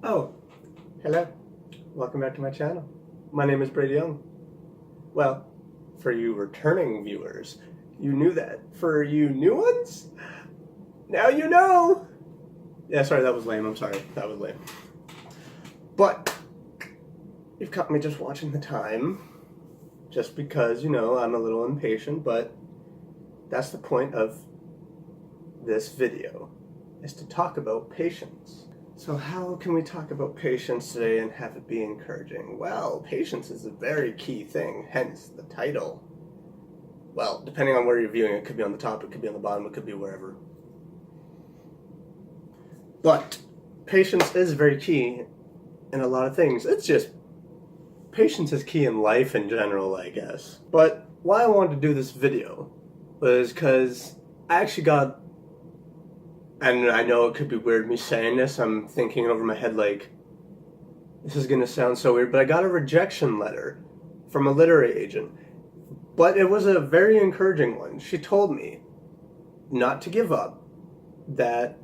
Oh, hello. Welcome back to my channel. My name is Brady. Well, for you returning viewers, you knew that. For you new ones, now you know. Yeah, sorry, that was lame. I'm sorry. That was lame. But you've caught me just watching the time. Just because, I'm a little impatient, but that's the point of this video, is to talk about patience. So how can we talk about patience today and have it be encouraging? Well, patience is a very key thing, hence the title. Well, depending on where you're viewing, it could be on the top, it could be on the bottom, it could be wherever. But patience is very key in a lot of things. It's just, patience is key in life in general, I guess. But why I wanted to do this video was because I actually got, and I know it could be weird me saying this, I'm thinking over my head like, this is gonna sound so weird, but I got a rejection letter from a literary agent. But it was a very encouraging one. She told me not to give up, that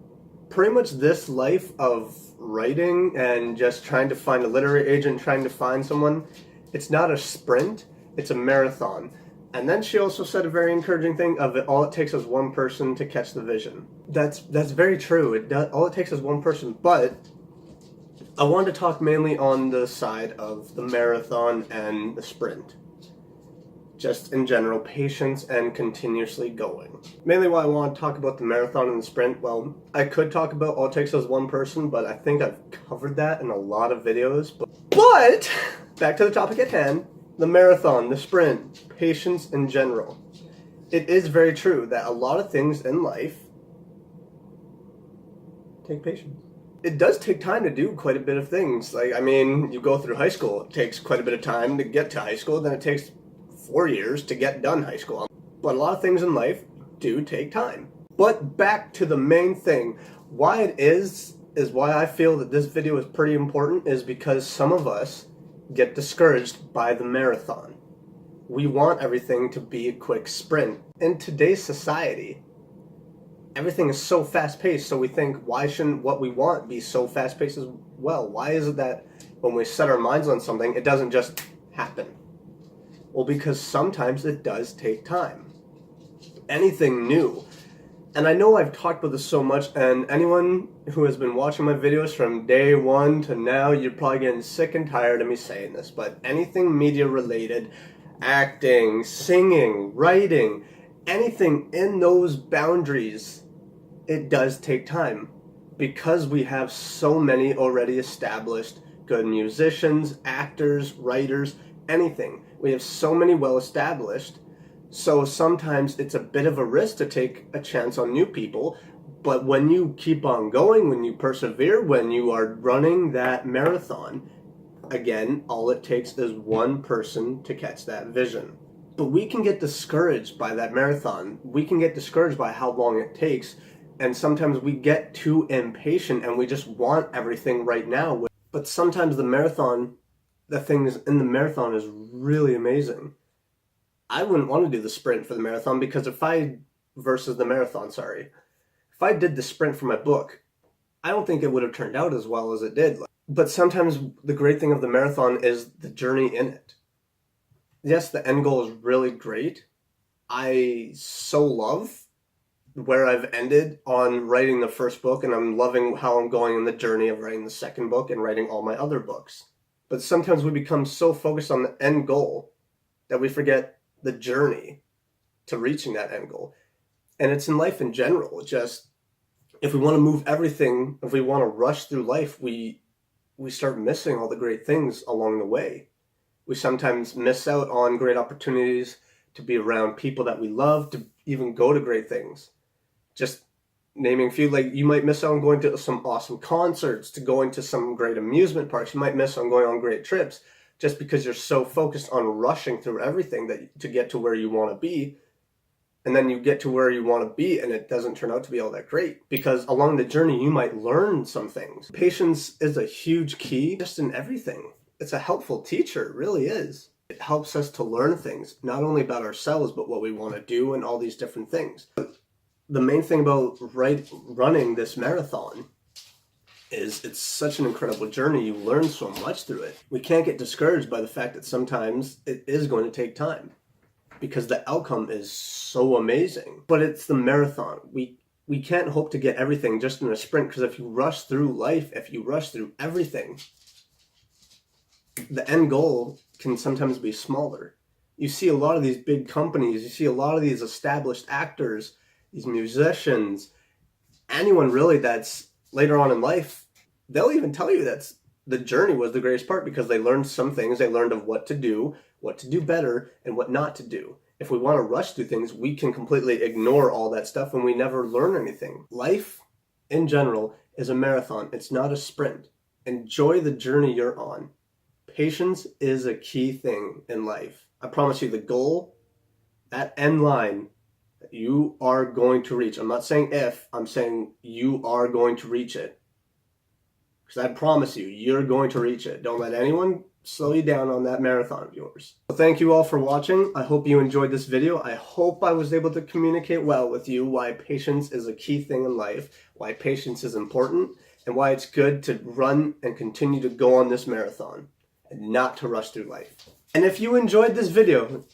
pretty much this life of writing and just trying to find a literary agent, trying to find someone, it's not a sprint, it's a marathon. And then she also said a very encouraging thing of it, all it takes is one person to catch the vision. That's very true. All it takes is one person, but I wanted to talk mainly on the side of the marathon and the sprint. Just in general, patience and continuously going. Mainly why I want to talk about the marathon and the sprint, well, I could talk about all it takes is one person, but I think I've covered that in a lot of videos. But back to the topic at hand, the marathon, the sprint, patience in general. It is very true that a lot of things in life take patience. It does take time to do quite a bit of things. Like, I mean, you go through high school, it takes quite a bit of time to get to high school, then it takes 4 years to get done high school. But a lot of things in life do take time. But back to the main thing, why it is why I feel that this video is pretty important, is because some of us get discouraged by the marathon. We want everything to be a quick sprint. In today's society, everything is so fast-paced, so we think, why shouldn't what we want be so fast-paced as well? Why is it that when we set our minds on something, it doesn't just happen? Well, because sometimes it does take time. Anything new. And I know I've talked about this so much, and anyone who has been watching my videos from day one to now, you're probably getting sick and tired of me saying this, but anything media related, acting, singing, writing, anything in those boundaries, it does take time. Because we have so many already established good musicians, actors, writers, anything. We have so many well established. So sometimes it's a bit of a risk to take a chance on new people, but when you keep on going, when you persevere, when you are running that marathon, again, all it takes is one person to catch that vision. But we can get discouraged by that marathon. We can get discouraged by how long it takes, and sometimes we get too impatient and we just want everything right now. But sometimes the things in the marathon is really amazing. I wouldn't want to do the sprint for the marathon, because if I did the sprint for my book, I don't think it would have turned out as well as it did. But sometimes the great thing of the marathon is the journey in it. Yes, the end goal is really great. I so love where I've ended on writing the first book, and I'm loving how I'm going in the journey of writing the second book and writing all my other books. But sometimes we become so focused on the end goal that we forget the journey to reaching that end goal. And it's in life in general. Just, if we want to move everything, if we want to rush through life, we start missing all the great things along the way. We sometimes miss out on great opportunities to be around people that we love, to even go to great things. Just naming a few, like, you might miss out on going to some awesome concerts, to going to some great amusement parks. You might miss on going on great trips just because you're so focused on rushing through everything to get to where you want to be. And then you get to where you want to be and it doesn't turn out to be all that great, because along the journey you might learn some things. Patience is a huge key just in everything. It's a helpful teacher, it really is. It helps us to learn things, not only about ourselves, but what we want to do and all these different things. The main thing about running this marathon is it's such an incredible journey. You learn so much through it. We can't get discouraged by the fact that sometimes it is going to take time because the outcome is so amazing. But it's the marathon. We can't hope to get everything just in a sprint, because if you rush through life, if you rush through everything, the end goal can sometimes be smaller. You see a lot of these big companies, you see a lot of these established actors, these musicians, anyone really that's later on in life, they'll even tell you that the journey was the greatest part, because they learned some things. They learned of what to do better, and what not to do. If we want to rush through things, we can completely ignore all that stuff and we never learn anything. Life, in general, is a marathon. It's not a sprint. Enjoy the journey you're on. Patience is a key thing in life. I promise you, the goal, that end line, you are going to reach. I'm not saying if, I'm saying you are going to reach it. Because I promise you, you're going to reach it. Don't let anyone slow you down on that marathon of yours. So thank you all for watching. I hope you enjoyed this video. I hope I was able to communicate well with you why patience is a key thing in life, why patience is important, and why it's good to run and continue to go on this marathon and not to rush through life. And if you enjoyed this video,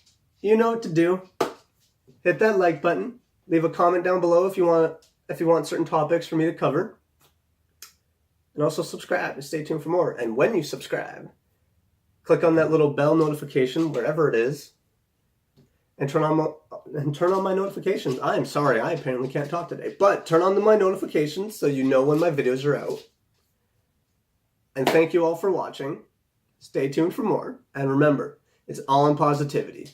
you know what to do. Hit that like button. Leave a comment down below if you want certain topics for me to cover. And also subscribe and stay tuned for more. And when you subscribe, click on that little bell notification, wherever it is, and turn on my notifications. I'm sorry, I apparently can't talk today, but turn on my notifications so you know when my videos are out. And thank you all for watching. Stay tuned for more. And remember, it's all in positivity.